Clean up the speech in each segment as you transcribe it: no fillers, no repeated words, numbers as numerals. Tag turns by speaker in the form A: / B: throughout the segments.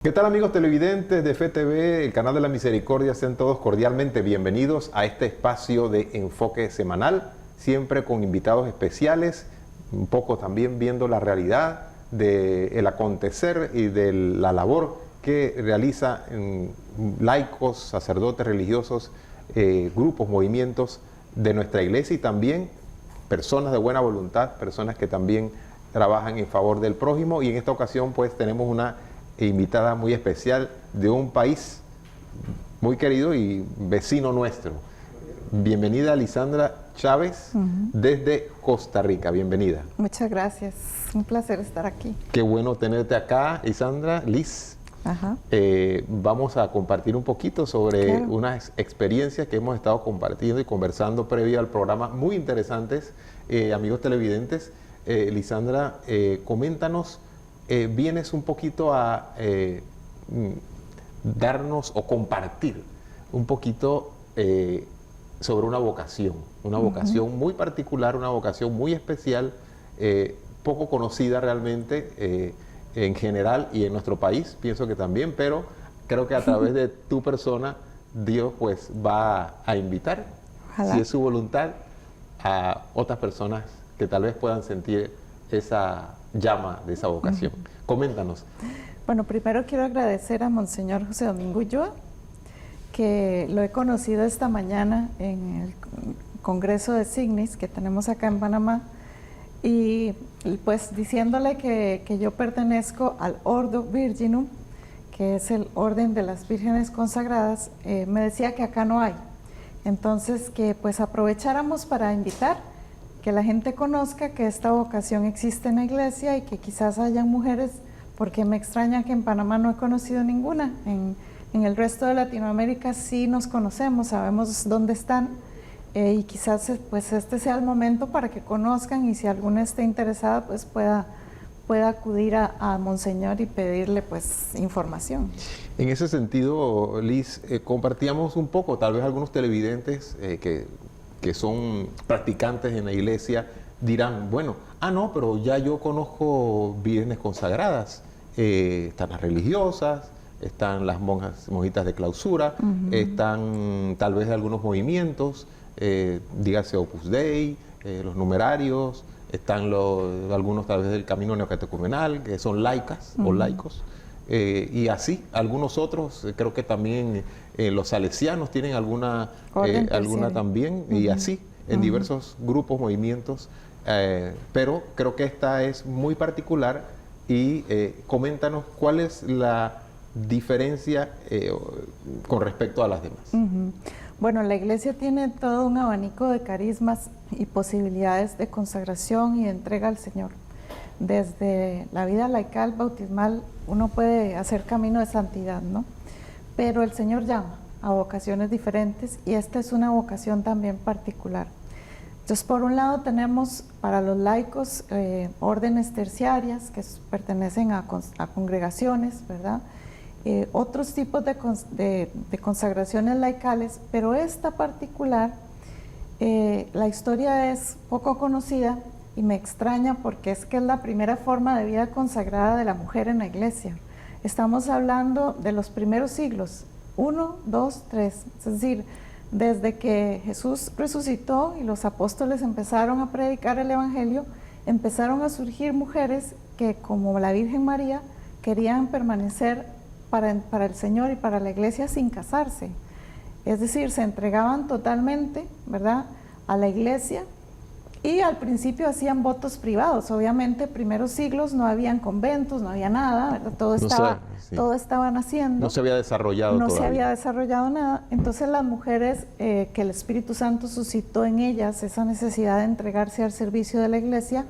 A: ¿Qué tal, amigos televidentes de FTV, el canal de la Misericordia? Sean todos cordialmente bienvenidos a este espacio de enfoque semanal, siempre con invitados especiales, un poco también viendo la realidad del acontecer y de la labor que realiza laicos, sacerdotes religiosos, grupos, movimientos de nuestra iglesia y también personas de buena voluntad, personas que también trabajan en favor del prójimo. Y en esta ocasión pues tenemos una invitada muy especial de un país muy querido y vecino nuestro. Bienvenida, Lisandra Chávez, desde Costa Rica. Bienvenida.
B: Muchas gracias, un placer estar aquí.
A: Qué bueno tenerte acá, Lisandra. Liz, vamos a compartir un poquito sobre unas experiencias que hemos estado compartiendo y conversando previo al programa, muy interesantes. Amigos televidentes, Lisandra, coméntanos. Vienes un poquito a darnos o compartir un poquito sobre una vocación muy particular, una vocación muy especial, poco conocida realmente en general y en nuestro país, pienso que también, pero creo que a través de tu persona Dios pues va a invitar, si es su voluntad, a otras personas que tal vez puedan sentir esa llama de esa vocación. Coméntanos.
B: Bueno, primero quiero agradecer a Monseñor José Domingo Ulloa, que lo he conocido esta mañana en el Congreso de Signis que tenemos acá en Panamá, y pues diciéndole que yo pertenezco al Ordo Virginum, que es el orden de las vírgenes consagradas. Me decía que acá no hay, entonces que pues aprovecháramos para invitar que la gente conozca que esta vocación existe en la iglesia y que quizás hayan mujeres, porque me extraña que en Panamá no he conocido ninguna. En el resto de Latinoamérica sí nos conocemos, sabemos dónde están, y quizás pues este sea el momento para que conozcan, y si alguna esté interesada pues pueda acudir a Monseñor y pedirle pues información.
A: En ese sentido, Liz, compartíamos un poco, tal vez algunos televidentes que son practicantes en la iglesia dirán, bueno, no, pero ya yo conozco vírgenes consagradas, están las religiosas, están las monjitas de clausura, están tal vez algunos movimientos, dígase Opus Dei, los numerarios, están algunos tal vez del camino neocatecumenal, que son laicas o laicos, y así, algunos otros, creo que también los salesianos tienen alguna también, y así, en diversos grupos, movimientos, pero creo que esta es muy particular. Y coméntanos cuál es la diferencia con respecto a las demás.
B: Bueno, la iglesia tiene todo un abanico de carismas y posibilidades de consagración y de entrega al Señor. Desde la vida laical, bautismal, uno puede hacer camino de santidad, ¿no? Pero el Señor llama a vocaciones diferentes, y esta es una vocación también particular. Entonces, por un lado tenemos para los laicos órdenes terciarias que pertenecen a congregaciones, ¿verdad? Otros tipos de consagraciones laicales, pero esta particular, la historia es poco conocida y me extraña porque es que es la primera forma de vida consagrada de la mujer en la iglesia. Estamos hablando de los primeros siglos, 1, 2, 3, es decir, desde que Jesús resucitó y los apóstoles empezaron a predicar el Evangelio, empezaron a surgir mujeres que, como la Virgen María, querían permanecer para el Señor y para la iglesia sin casarse. Es decir, se entregaban totalmente, ¿verdad?, a la iglesia, y al principio hacían votos privados. Obviamente, primeros siglos no habían conventos, no había nada, ¿verdad? Todo estaba naciendo.
A: No se había desarrollado
B: No
A: todavía.
B: se había desarrollado nada. Entonces las mujeres, que el Espíritu Santo suscitó en ellas esa necesidad de entregarse al servicio de la iglesia,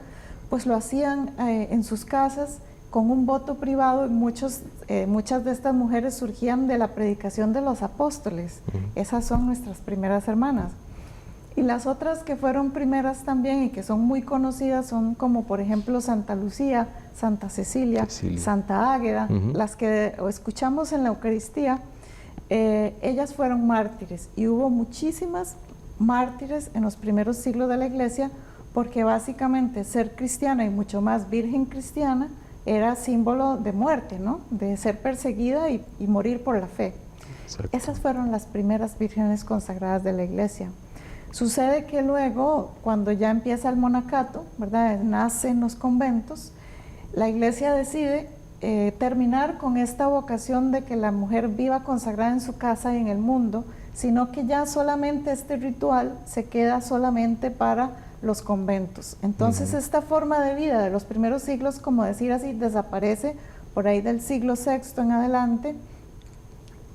B: pues lo hacían en sus casas con un voto privado, y muchas de estas mujeres surgían de la predicación de los apóstoles. Esas son nuestras primeras hermanas. Y las otras que fueron primeras también y que son muy conocidas son como por ejemplo Santa Lucía, Santa Cecilia, Santa Águeda, las que escuchamos en la Eucaristía. Ellas fueron mártires, y hubo muchísimas mártires en los primeros siglos de la iglesia, porque básicamente ser cristiana y mucho más virgen cristiana era símbolo de muerte, ¿no? De ser perseguida y morir por la fe.
A: Exacto.
B: Esas fueron las primeras vírgenes consagradas de la iglesia. Sucede que luego, cuando ya empieza el monacato, ¿verdad? Nacen los conventos, la iglesia decide terminar con esta vocación de que la mujer viva consagrada en su casa y en el mundo, sino que ya solamente este ritual se queda solamente para los conventos. Entonces esta forma de vida de los primeros siglos, como decir así, desaparece por ahí del siglo VI en adelante,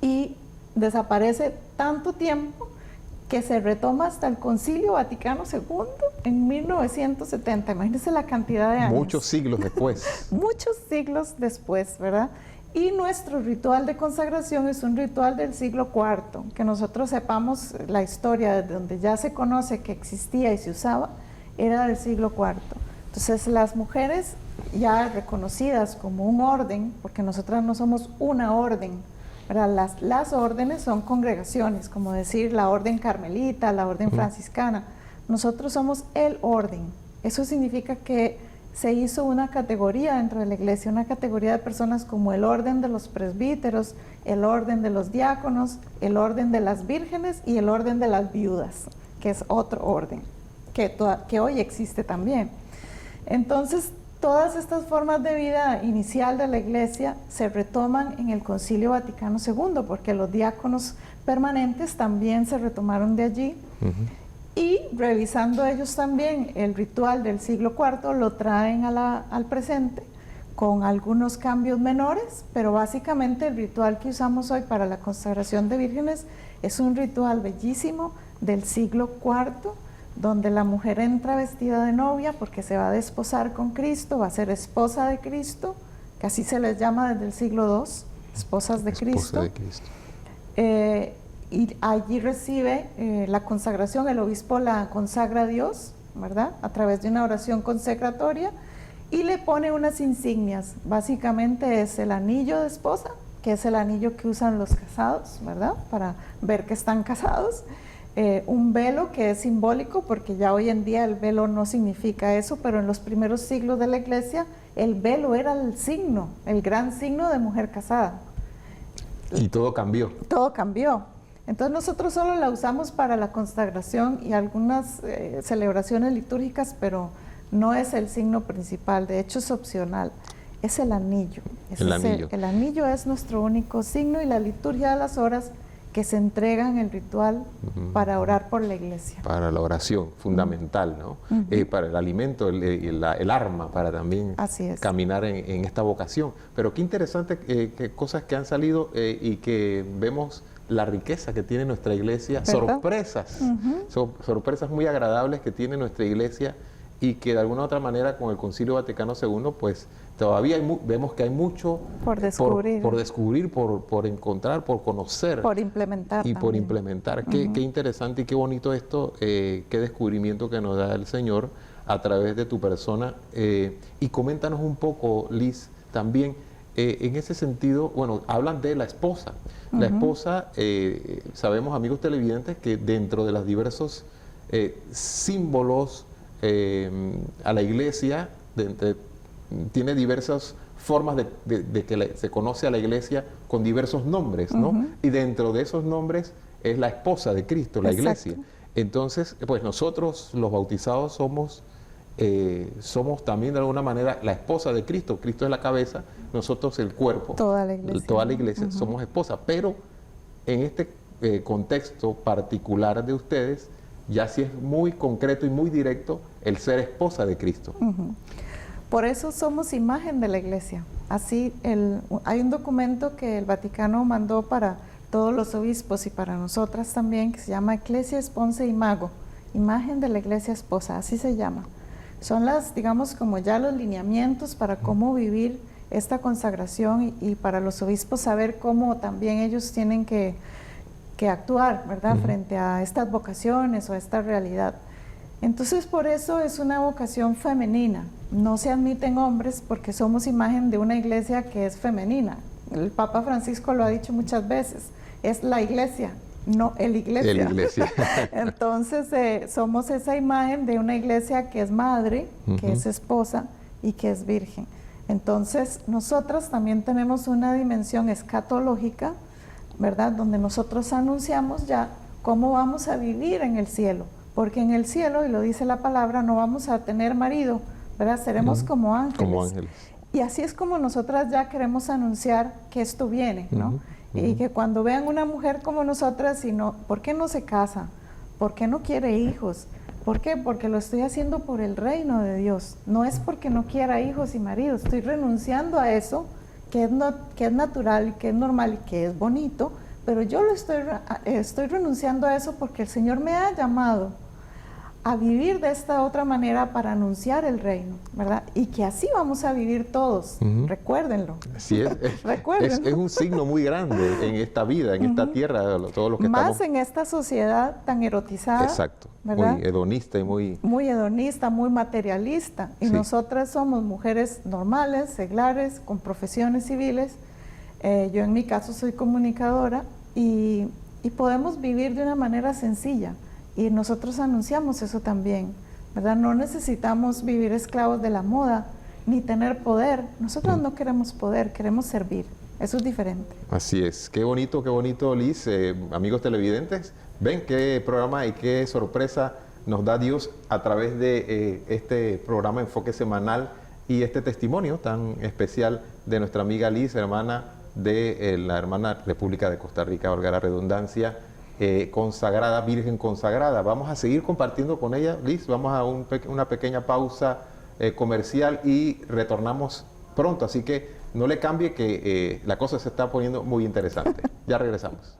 B: y desaparece tanto tiempo que se retoma hasta el Concilio Vaticano II en 1970. Imagínense la cantidad de años.
A: Muchos siglos después.
B: Muchos siglos después, ¿verdad? Y nuestro ritual de consagración es un ritual del siglo IV, que nosotros sepamos la historia de donde ya se conoce que existía y se usaba, era del siglo IV. Entonces las mujeres ya reconocidas como un orden, porque nosotras no somos una orden, ¿verdad? Las órdenes son congregaciones, como decir la orden carmelita, la orden franciscana. Nosotros somos el orden. Eso significa que se hizo una categoría dentro de la iglesia, una categoría de personas como el orden de los presbíteros, el orden de los diáconos, el orden de las vírgenes y el orden de las viudas, que es otro orden, que hoy existe también. Entonces, todas estas formas de vida inicial de la iglesia se retoman en el Concilio Vaticano II, porque los diáconos permanentes también se retomaron de allí. Y revisando ellos también el ritual del siglo IV, lo traen al presente con algunos cambios menores, pero básicamente el ritual que usamos hoy para la consagración de vírgenes es un ritual bellísimo del siglo IV, donde la mujer entra vestida de novia porque se va a desposar con Cristo, va a ser esposa de Cristo, que así se les llama desde el siglo II, esposas de Cristo. Y allí recibe la consagración, el obispo la consagra a Dios, ¿verdad? A través de una oración consecratoria, y le pone unas insignias. Básicamente es el anillo de esposa, que es el anillo que usan los casados, ¿verdad? Para ver que están casados. Un velo que es simbólico, porque ya hoy en día el velo no significa eso, pero en los primeros siglos de la iglesia el velo era el signo, el gran signo de mujer casada.
A: Y todo cambió.
B: Todo cambió. Entonces nosotros solo la usamos para la consagración y algunas celebraciones litúrgicas, pero no es el signo principal, de hecho es opcional, es el anillo. El anillo es nuestro único signo, y la liturgia de las horas que se entrega en el ritual para orar por la iglesia.
A: Para la oración, fundamental, ¿no? Para el alimento, el arma, para también caminar en esta vocación. Pero qué interesante qué cosas que han salido y que vemos la riqueza que tiene nuestra iglesia, ¿verdad? Sorpresas, sorpresas muy agradables que tiene nuestra iglesia, y que de alguna u otra manera con el Concilio Vaticano II, pues todavía vemos que hay mucho por descubrir, por encontrar, por conocer.
B: Por implementar.
A: Y por implementar. Qué interesante y qué bonito esto, qué descubrimiento que nos da el Señor a través de tu persona. Y coméntanos un poco, Liz, también, en ese sentido, bueno, hablan de la esposa. La esposa, sabemos, amigos televidentes, que dentro de los diversos símbolos a la iglesia, tiene diversas formas de que se conoce a la iglesia con diversos nombres, ¿no? Y dentro de esos nombres es la esposa de Cristo, la iglesia. Entonces, pues nosotros los bautizados somos también de alguna manera la esposa de Cristo. Cristo es la cabeza, nosotros el cuerpo.
B: Toda la iglesia
A: somos esposa, pero en este contexto particular de ustedes, ya sí es muy concreto y muy directo el ser esposa de Cristo.
B: Por eso somos imagen de la iglesia. Así, hay un documento que el Vaticano mandó para todos los obispos y para nosotras también, que se llama Ecclesia Sponsa Imago, imagen de la iglesia esposa, así se llama. Son digamos, como ya los lineamientos para cómo vivir esta consagración, y para los obispos saber cómo también ellos tienen que actuar, ¿verdad?, frente a estas vocaciones o a esta realidad. Entonces, por eso es una vocación femenina. No se admiten hombres porque somos imagen de una iglesia que es femenina. El Papa Francisco lo ha dicho muchas veces, es la iglesia, no el iglesia.
A: El iglesia.
B: Entonces, somos esa imagen de una iglesia que es madre, que es esposa y que es virgen. Entonces, nosotras también tenemos una dimensión escatológica, ¿verdad? Donde nosotros anunciamos ya cómo vamos a vivir en el cielo, porque en el cielo, y lo dice la palabra, no vamos a tener marido, ¿verdad? Seremos como ángeles.
A: Como ángeles.
B: Y así es como nosotras ya queremos anunciar que esto viene, ¿no? Y que cuando vean una mujer como nosotras, ¿por qué no se casa? ¿Por qué no quiere hijos? ¿Por qué? Porque lo estoy haciendo por el reino de Dios. No es porque no quiera hijos y maridos. Estoy renunciando a eso que es natural, que es normal y que es bonito, pero yo estoy renunciando a eso porque el Señor me ha llamado a vivir de esta otra manera para anunciar el reino, ¿verdad? Y que así vamos a vivir todos, recuérdenlo.
A: Así es.
B: Recuérdenlo.
A: Es un signo muy grande en esta vida, en esta tierra, todo lo que
B: más
A: estamos...
B: en esta sociedad tan erotizada.
A: Exacto,
B: ¿verdad?
A: muy hedonista y muy...
B: Muy hedonista, muy materialista. Y
A: Sí.
B: nosotras somos mujeres normales, seglares, con profesiones civiles. Yo en mi caso soy comunicadora y podemos vivir de una manera sencilla. Y nosotros anunciamos eso también, ¿verdad? No necesitamos vivir esclavos de la moda, ni tener poder. Nosotros no queremos poder, queremos servir. Eso es diferente.
A: Así es. Qué bonito, Liz. Amigos televidentes, ven qué programa y qué sorpresa nos da Dios a través de este programa Enfoque Semanal y este testimonio tan especial de nuestra amiga Liz, hermana de la hermana República de Costa Rica, valga la redundancia, consagrada, virgen consagrada. Vamos a seguir compartiendo con ella, Liz. Vamos a una pequeña pausa comercial y retornamos pronto, así que no le cambie que la cosa se está poniendo muy interesante. Ya regresamos.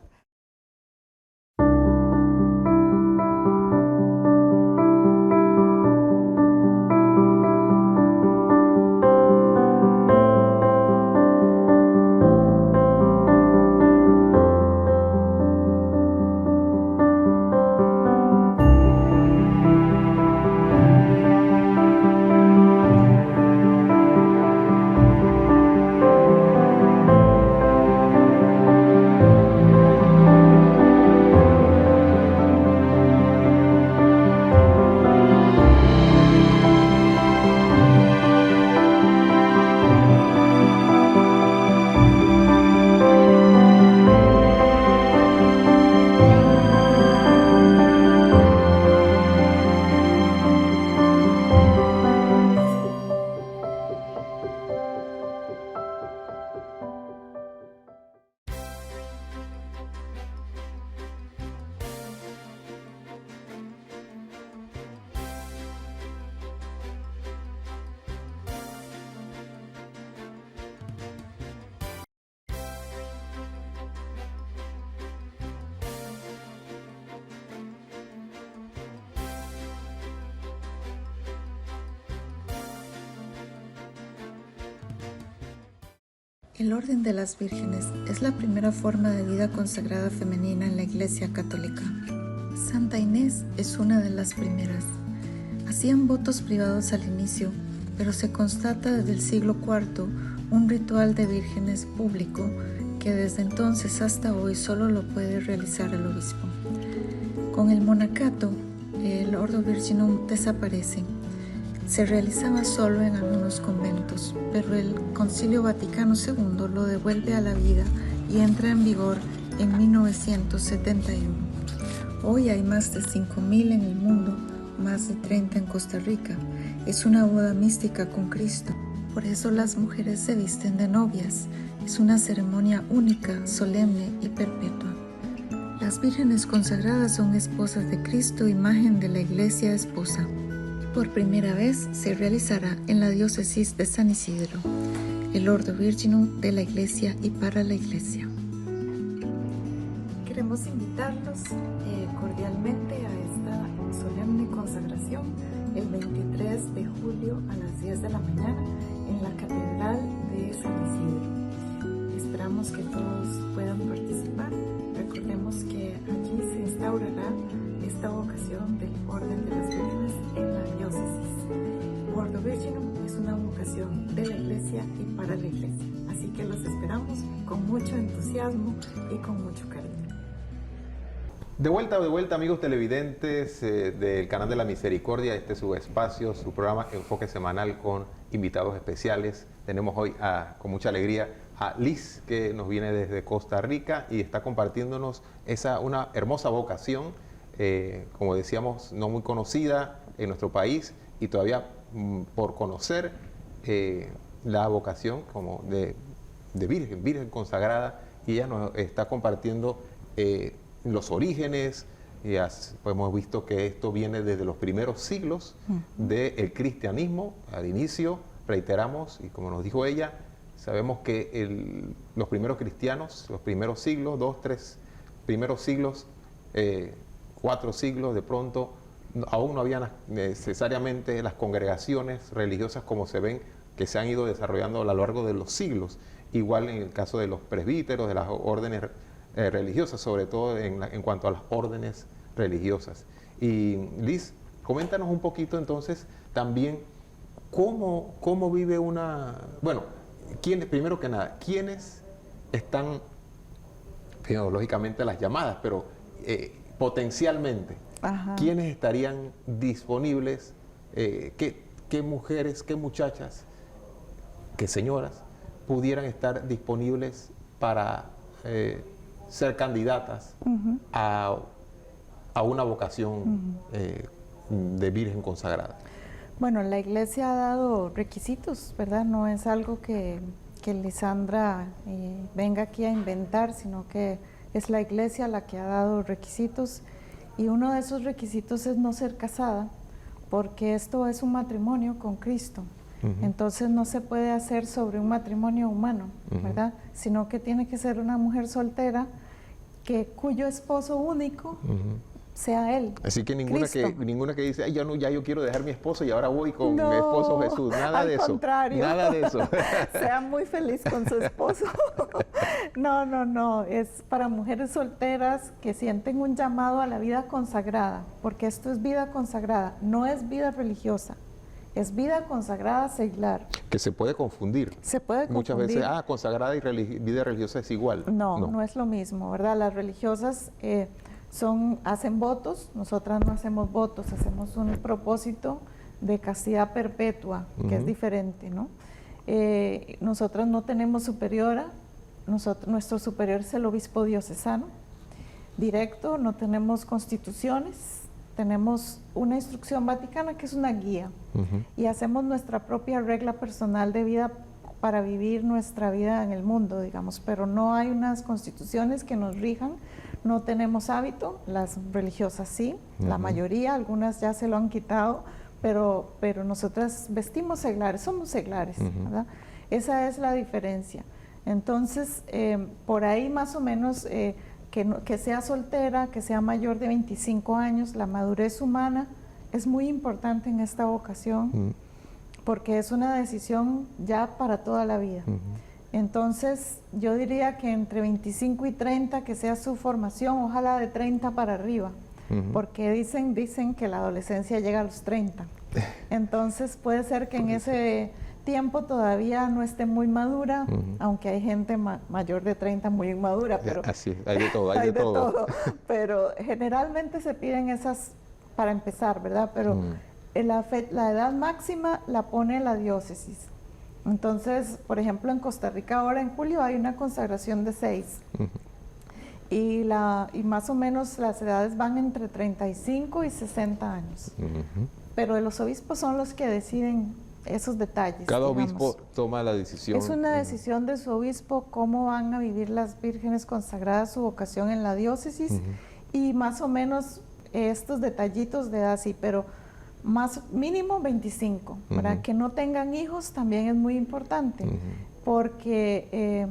B: El Orden de las Vírgenes es la primera forma de vida consagrada femenina en la Iglesia Católica. Santa Inés es una de las primeras. Hacían votos privados al inicio, pero se constata desde el siglo IV un ritual de vírgenes público que desde entonces hasta hoy solo lo puede realizar el obispo. Con el monacato, el Ordo Virginum desaparece. Se realizaba solo en algunos conventos, pero el Concilio Vaticano II lo devuelve a la vida y entra en vigor en 1971. Hoy hay más de 5.000 en el mundo, más de 30 en Costa Rica. Es una boda mística con Cristo. Por eso las mujeres se visten de novias. Es una ceremonia única, solemne y perpetua. Las vírgenes consagradas son esposas de Cristo, imagen de la Iglesia esposa. Por primera vez se realizará en la diócesis de San Isidro, el Ordo Virginum de la Iglesia y para la Iglesia. Queremos invitarlos cordialmente a esta solemne consagración el 23 de julio a las 10 de la mañana en la Catedral de San Isidro. Esperamos que todos puedan participar. Recordemos que allí se instaurará esta vocación del Orden de las Vírgenes en la diócesis. Ordo Virginum es una vocación de la Iglesia y para la Iglesia. Así que los esperamos con mucho entusiasmo y con mucho cariño.
A: De vuelta, amigos televidentes del Canal de la Misericordia. Este es su espacio, su programa Enfoque Semanal con invitados especiales, Tenemos hoy con mucha alegría a Liz, que nos viene desde Costa Rica y está compartiéndonos una hermosa vocación, como decíamos, no muy conocida en nuestro país y todavía por conocer la vocación como de virgen consagrada, y ella nos está compartiendo los orígenes. Pues hemos visto que esto viene desde los primeros siglos del cristianismo. Al inicio, reiteramos, y como nos dijo ella, sabemos que los primeros cristianos, los primeros siglos, 2, 3 primeros siglos, 4 siglos, de pronto, aún no había necesariamente las congregaciones religiosas como se ven, que se han ido desarrollando a lo largo de los siglos. Igual en el caso de los presbíteros, de las órdenes religiosas, sobre todo en cuanto a las órdenes religiosas. Y Liz, coméntanos un poquito entonces también cómo vive bueno, primero que nada, ¿quiénes están, lógicamente las llamadas, pero potencialmente, quiénes estarían disponibles, qué mujeres, qué muchachas, qué señoras pudieran estar disponibles para ser candidatas a una vocación de virgen consagrada?
B: Bueno, la Iglesia ha dado requisitos, ¿verdad? No es algo que Lisandra venga aquí a inventar, sino que es la Iglesia la que ha dado requisitos, y uno de esos requisitos es no ser casada, porque esto es un matrimonio con Cristo. Entonces no se puede hacer sobre un matrimonio humano, ¿verdad? Sino que tiene que ser una mujer soltera cuyo esposo único sea Él.
A: Así que ninguna que dice, ay, ya yo quiero dejar mi esposo y ahora voy con mi esposo Jesús. Nada de eso.
B: Al contrario.
A: Nada de eso.
B: Sea muy feliz con su esposo. No. Es para mujeres solteras que sienten un llamado a la vida consagrada, porque esto es vida consagrada, no es vida religiosa. Es vida consagrada seglar. Que
A: se puede confundir.
B: Se puede confundir.
A: Muchas veces, consagrada y vida religiosa es igual.
B: No es lo mismo, ¿verdad? Las religiosas hacen votos, nosotras no hacemos votos, hacemos un propósito de castidad perpetua, que es diferente, ¿no? Nosotras no tenemos superiora, nuestro superior es el obispo diocesano, directo, no tenemos constituciones. Tenemos una instrucción vaticana que es una guía y hacemos nuestra propia regla personal de vida para vivir nuestra vida en el mundo, digamos, pero no hay unas constituciones que nos rijan, no tenemos hábito, las religiosas sí, la mayoría, algunas ya se lo han quitado, pero nosotras vestimos seglares, somos seglares, ¿verdad? Esa es la diferencia. Entonces, por ahí más o menos... Que sea soltera, que sea mayor de 25 años, la madurez humana es muy importante en esta vocación, porque es una decisión ya para toda la vida. Entonces, yo diría que entre 25 y 30, que sea su formación, ojalá de 30 para arriba, porque dicen que la adolescencia llega a los 30. Entonces, puede ser que en ese tiempo todavía no esté muy madura, aunque hay gente mayor de 30 muy inmadura, pero
A: así, hay de todo, hay de todo.
B: Pero generalmente se piden esas para empezar, ¿verdad? Pero la edad máxima la pone la diócesis. Entonces, por ejemplo, en Costa Rica ahora en julio hay una consagración de 6. Y más o menos las edades van entre 35 y 60 años. Pero los obispos son los que deciden esos detalles.
A: Cada obispo toma la decisión.
B: Es una decisión de su obispo cómo van a vivir las vírgenes consagradas su vocación en la diócesis, y más o menos estos detallitos de edad, sí, pero más mínimo 25, ¿verdad? Que no tengan hijos también es muy importante, porque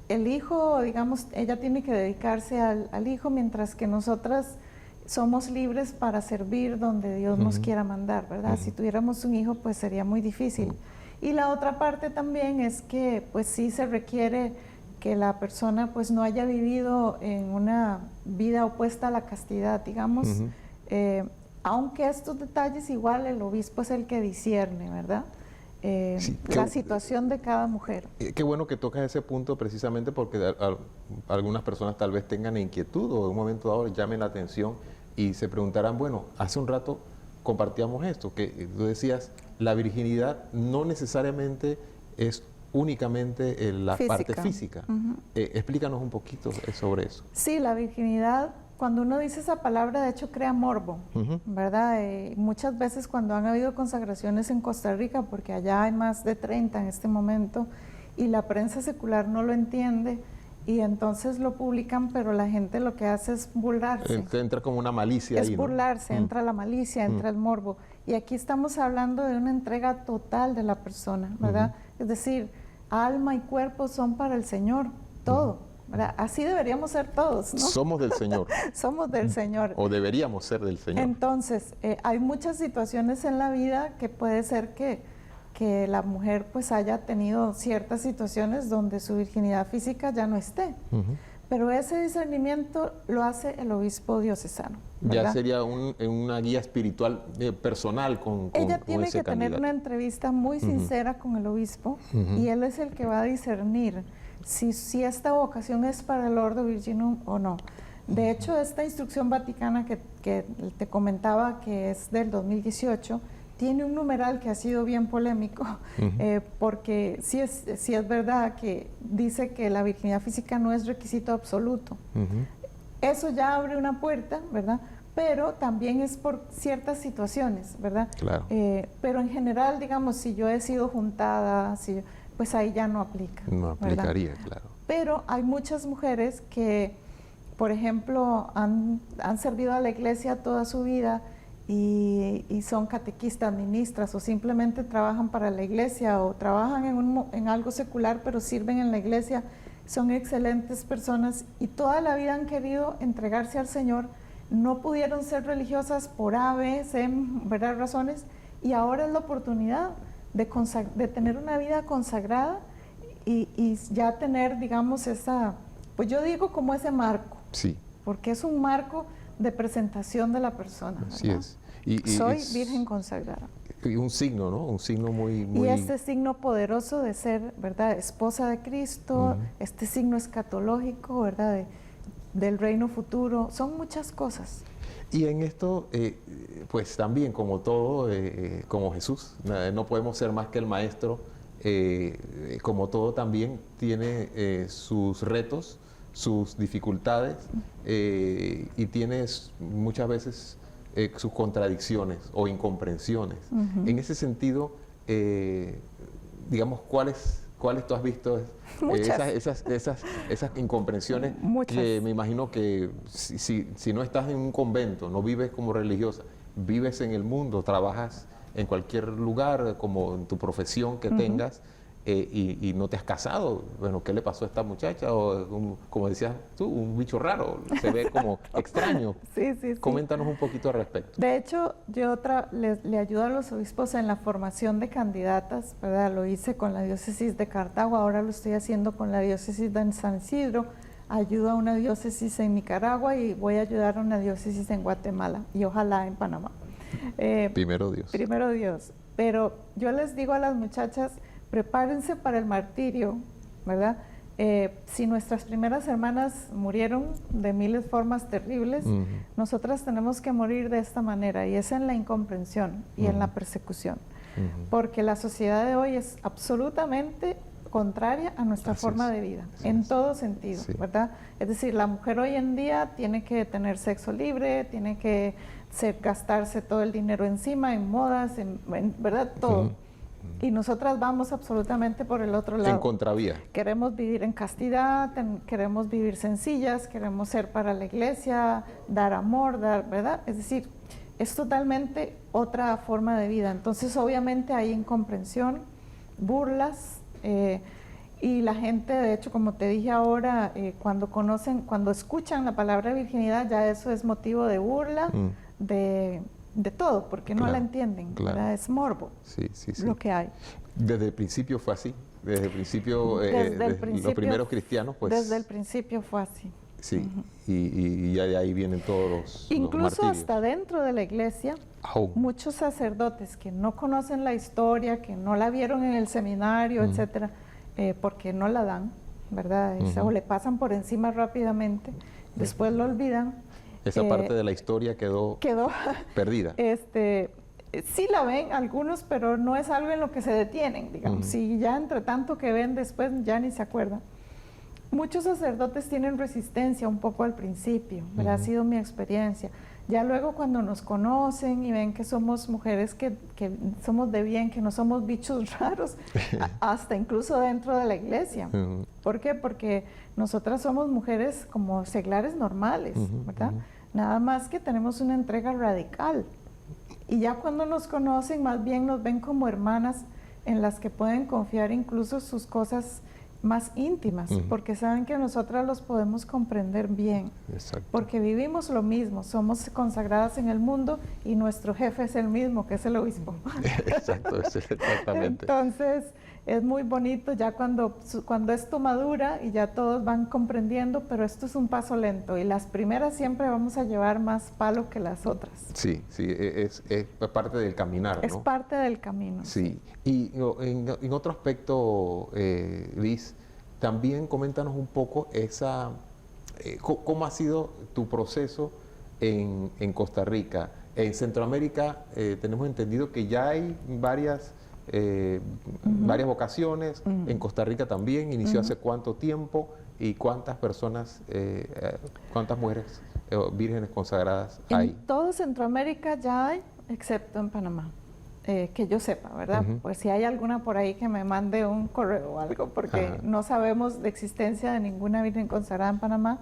B: el hijo, digamos, ella tiene que dedicarse al hijo, mientras que nosotras somos libres para servir donde Dios nos quiera mandar, ¿verdad? Si tuviéramos un hijo, pues sería muy difícil. Y la otra parte también es que, pues sí se requiere que la persona, pues no haya vivido en una vida opuesta a la castidad, digamos, aunque estos detalles igual el obispo es el que discierne, ¿verdad? La situación de cada mujer.
A: Qué bueno que tocas ese punto, precisamente porque algunas personas tal vez tengan inquietud o en un momento dado les llamen la atención y se preguntarán, bueno, hace un rato compartíamos esto, que tú decías, la virginidad no necesariamente es únicamente la parte física.
B: Ujú.
A: Explícanos un poquito sobre eso.
B: Sí, la virginidad, cuando uno dice esa palabra, de hecho crea morbo,
A: Ujú.
B: ¿verdad? Muchas veces cuando han habido consagraciones en Costa Rica, porque allá hay más de 30 en este momento, y la prensa secular no lo entiende, y entonces lo publican, pero la gente lo que hace es burlarse.
A: Entra como una malicia
B: Es
A: ahí, ¿no?
B: burlarse, entra la malicia, entra el morbo. Y aquí estamos hablando de una entrega total de la persona, ¿verdad? Es decir, alma y cuerpo son para el Señor, todo, ¿verdad? Así deberíamos ser todos, ¿no?
A: Somos del Señor.
B: Somos del Señor.
A: O deberíamos ser del Señor.
B: Entonces, hay muchas situaciones en la vida que puede ser que la mujer pues haya tenido ciertas situaciones donde su virginidad física ya no esté. Pero ese discernimiento lo hace el obispo diocesano, ¿verdad?
A: Ya sería una guía espiritual personal con
B: Ella
A: con
B: tiene
A: ese
B: que tener
A: candidato.
B: una entrevista muy sincera con el obispo y él es el que va a discernir si esta vocación es para el Ordo Virginum o no. De hecho, esta instrucción vaticana que te comentaba, que es del 2018, tiene un numeral que ha sido bien polémico, porque sí es verdad que dice que la virginidad física no es requisito absoluto. Eso ya abre una puerta, ¿verdad? Pero también es por ciertas situaciones, ¿verdad?
A: Claro.
B: Pero en general, digamos, si yo he sido juntada, pues ahí ya no aplica.
A: No aplicaría,
B: ¿verdad?
A: claro.
B: Pero hay muchas mujeres que, por ejemplo, han servido a la iglesia toda su vida y son catequistas, ministras, o simplemente trabajan para la iglesia o trabajan en algo secular, pero sirven en la iglesia. Son excelentes personas y toda la vida han querido entregarse al Señor. No pudieron ser religiosas por A, B, C, ¿verdad? Razones, y ahora es la oportunidad de tener una vida consagrada y ya tener, digamos, pues yo digo como ese marco,
A: Sí.
B: porque es un marco de presentación de la persona.
A: Así
B: ¿verdad?
A: es.
B: Soy virgen consagrada.
A: Y un signo, ¿no? Un signo muy...
B: Y este signo poderoso de ser, ¿verdad?, esposa de Cristo, este signo escatológico, ¿verdad?, del reino futuro, son muchas cosas.
A: Y en esto, pues también como todo, como Jesús, no podemos ser más que el Maestro, como todo también tiene sus retos, sus dificultades y tiene muchas veces sus contradicciones o incomprensiones. En ese sentido, digamos, ¿cuáles tú has visto esas incomprensiones?
B: Muchas.
A: Que me imagino que si no estás en un convento, no vives como religiosa, vives en el mundo, trabajas en cualquier lugar, como en tu profesión que tengas, y no te has casado. Bueno, ¿qué le pasó a esta muchacha? O como decías tú, un bicho raro, se ve como extraño.
B: Sí.
A: Coméntanos un poquito al respecto.
B: De hecho, yo le ayudo a los obispos en la formación de candidatas, ¿verdad? Lo hice con la diócesis de Cartago, ahora lo estoy haciendo con la diócesis de San Isidro, ayudo a una diócesis en Nicaragua y voy a ayudar a una diócesis en Guatemala y ojalá en Panamá.
A: Primero Dios.
B: Primero Dios. Pero yo les digo a las muchachas, prepárense para el martirio, ¿verdad? Si nuestras primeras hermanas murieron de miles de formas terribles, nosotras tenemos que morir de esta manera, y es en la incomprensión y en la persecución. Porque la sociedad de hoy es absolutamente contraria a nuestra forma de vida, en todo sentido, ¿verdad? Es decir, la mujer hoy en día tiene que tener sexo libre, tiene que gastarse todo el dinero encima, en modas, ¿verdad? Todo. Y nosotras vamos absolutamente por el otro lado.
A: En contravía.
B: Queremos vivir en castidad, queremos vivir sencillas, queremos ser para la iglesia, dar amor, ¿verdad? Es decir, es totalmente otra forma de vida. Entonces, obviamente hay incomprensión, burlas, y la gente, de hecho, como te dije ahora, cuando escuchan la palabra virginidad, ya eso es motivo de burla, de todo, porque no la entienden, ¿verdad? Es morbo, lo que hay.
A: Desde el principio fue así, desde el principio, los primeros cristianos, pues...
B: Desde el principio fue así.
A: Sí, y ya de ahí vienen todos los
B: Incluso
A: martirios.
B: hasta dentro de la iglesia, muchos sacerdotes que no conocen la historia, que no la vieron en el seminario, etcétera, porque no la dan, ¿verdad? O le pasan por encima rápidamente, después lo olvidan.
A: Esa parte de la historia quedó perdida.
B: Sí la ven algunos, pero no es algo en lo que se detienen, digamos. Si ya entre tanto que ven después ya ni se acuerdan. Muchos sacerdotes tienen resistencia un poco al principio, ¿verdad? Ha sido mi experiencia. Ya luego cuando nos conocen y ven que somos mujeres que somos de bien, que no somos bichos raros, hasta incluso dentro de la iglesia. ¿Por qué? Porque nosotras somos mujeres como seglares normales, ¿verdad? Nada más que tenemos una entrega radical. Y ya cuando nos conocen, más bien nos ven como hermanas en las que pueden confiar incluso sus cosas más íntimas, porque saben que nosotras los podemos comprender bien.
A: Exacto.
B: Porque vivimos lo mismo, somos consagradas en el mundo y nuestro jefe es el mismo, que es el obispo.
A: Exacto, exactamente.
B: Entonces, es muy bonito ya cuando esto madura y ya todos van comprendiendo, pero esto es un paso lento y las primeras siempre vamos a llevar más palo que las otras.
A: Sí, sí, es parte del caminar, ¿no?
B: Es parte del camino.
A: Sí, y en otro aspecto, Liz, también coméntanos un poco cómo ha sido tu proceso en Costa Rica. En Centroamérica tenemos entendido que ya hay varias vocaciones, en Costa Rica también, inició hace cuánto tiempo y cuántas personas, cuántas mujeres vírgenes consagradas hay.
B: En todo Centroamérica ya hay, excepto en Panamá. Que yo sepa, ¿verdad? Pues si hay alguna por ahí que me mande un correo o algo, porque no sabemos de existencia de ninguna virgen consagrada en Panamá,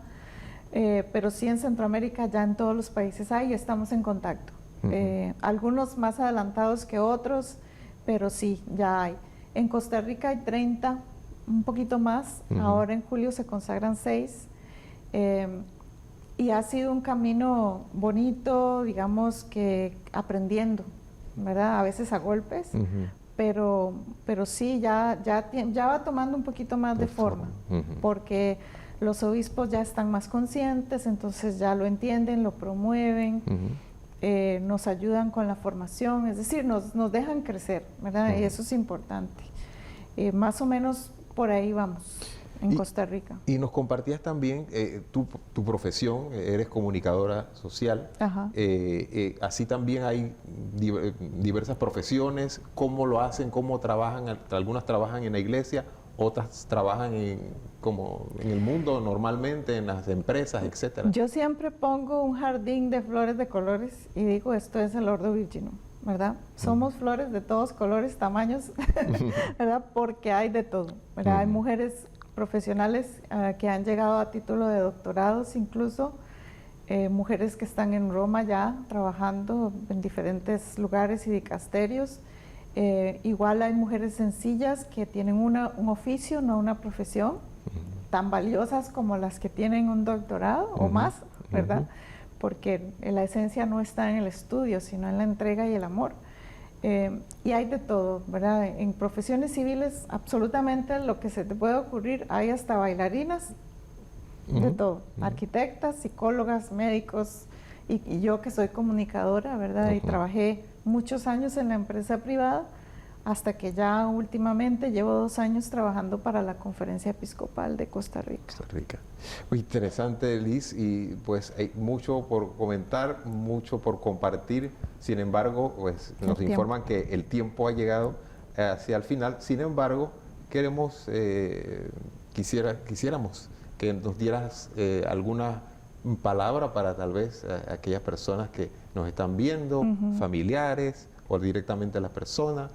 B: pero sí en Centroamérica ya en todos los países hay y estamos en contacto. Algunos más adelantados que otros, pero sí, ya hay. En Costa Rica hay 30, un poquito más, ahora en julio se consagran 6, y ha sido un camino bonito, digamos que aprendiendo, ¿verdad? A veces a golpes, pero sí, ya va tomando un poquito más de forma, porque los obispos ya están más conscientes, entonces ya lo entienden, lo promueven, nos ayudan con la formación, es decir, nos dejan crecer, ¿verdad? Y eso es importante. Más o menos por ahí vamos. En Costa Rica.
A: Y nos compartías también tu profesión, eres comunicadora social, así también hay diversas profesiones, cómo lo hacen, cómo trabajan, algunas trabajan en la iglesia, otras trabajan como en el mundo normalmente, en las empresas, etcétera.
B: Yo siempre pongo un jardín de flores de colores y digo, esto es el Ordo Virginum, ¿verdad? Somos flores de todos colores, tamaños, ¿verdad? Porque hay de todo, ¿verdad? Hay mujeres profesionales que han llegado a título de doctorados, incluso mujeres que están en Roma ya trabajando en diferentes lugares y dicasterios. Igual hay mujeres sencillas que tienen un oficio, no una profesión, tan valiosas como las que tienen un doctorado o más, ¿verdad? Porque la esencia no está en el estudio, sino en la entrega y el amor. Y hay de todo, ¿verdad? En profesiones civiles, absolutamente lo que se te puede ocurrir, hay hasta bailarinas, de todo, arquitectas, psicólogas, médicos, y yo que soy comunicadora, ¿verdad? Y trabajé muchos años en la empresa privada, hasta que ya últimamente llevo 2 años trabajando para la Conferencia Episcopal de Costa Rica.
A: Costa Rica. Muy interesante, Liz, y pues hay mucho por comentar, mucho por compartir. Sin embargo, pues nos informan que el tiempo ha llegado hacia el final. Sin embargo, quisiéramos que nos dieras alguna palabra para tal vez aquellas personas que nos están viendo, familiares o directamente las personas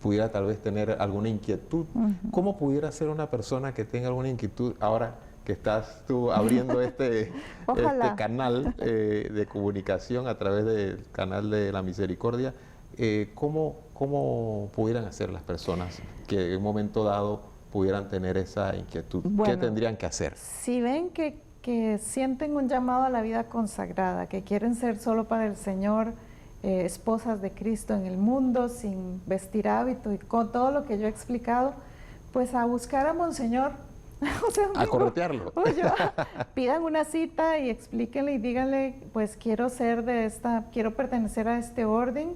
A: pudiera tal vez tener alguna inquietud. ¿Cómo pudiera ser una persona que tenga alguna inquietud ahora que estás tú abriendo este canal de comunicación a través del canal de la Misericordia? ¿Cómo pudieran hacer las personas que en un momento dado pudieran tener esa inquietud?
B: Bueno,
A: ¿qué tendrían que hacer?
B: Si ven que sienten un llamado a la vida consagrada, que quieren ser solo para el Señor, esposas de Cristo en el mundo, sin vestir hábito y con todo lo que yo he explicado, pues a buscar a Monseñor. O sea,
A: a corretearlo.
B: Pidan una cita y explíquenle y díganle, pues quiero pertenecer a este orden,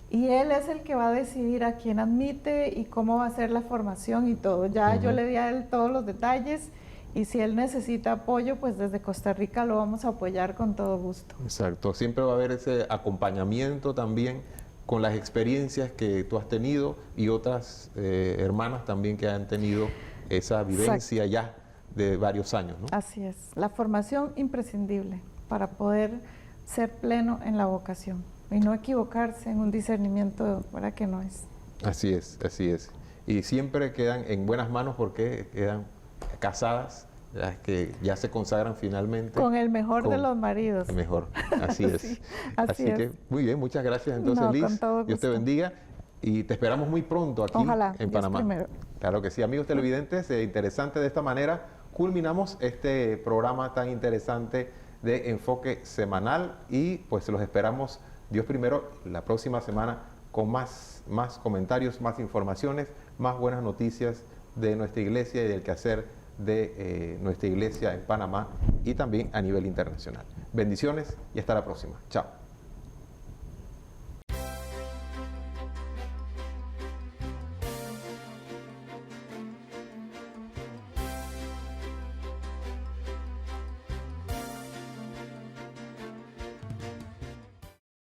B: y él es el que va a decidir a quién admite y cómo va a ser la formación y todo. Ya yo le di a él todos los detalles Y si él necesita apoyo, pues desde Costa Rica lo vamos a apoyar con todo gusto.
A: Exacto, siempre va a haber ese acompañamiento también con las experiencias que tú has tenido y otras hermanas también que han tenido esa vivencia ya de varios años, ¿no?
B: Así es, la formación imprescindible para poder ser pleno en la vocación y no equivocarse en un discernimiento para que no es.
A: Así es, así es. Y siempre quedan en buenas manos porque quedan casadas, las que ya se consagran finalmente.
B: Con el mejor de los maridos.
A: El mejor, así es.
B: Sí, así es.
A: Que, muy bien, muchas gracias entonces,
B: No,
A: Liz.
B: con todo
A: Dios te
B: gusto.
A: bendiga y te esperamos muy pronto aquí
B: Ojalá,
A: en
B: Dios
A: Panamá.
B: primero.
A: Claro que sí, amigos televidentes, interesante de esta manera. Culminamos este programa tan interesante de enfoque semanal y pues los esperamos, Dios primero, la próxima semana con más comentarios, más informaciones, más buenas noticias de nuestra iglesia y del quehacer de nuestra iglesia en Panamá y también a nivel internacional. Bendiciones y hasta la próxima. Chao.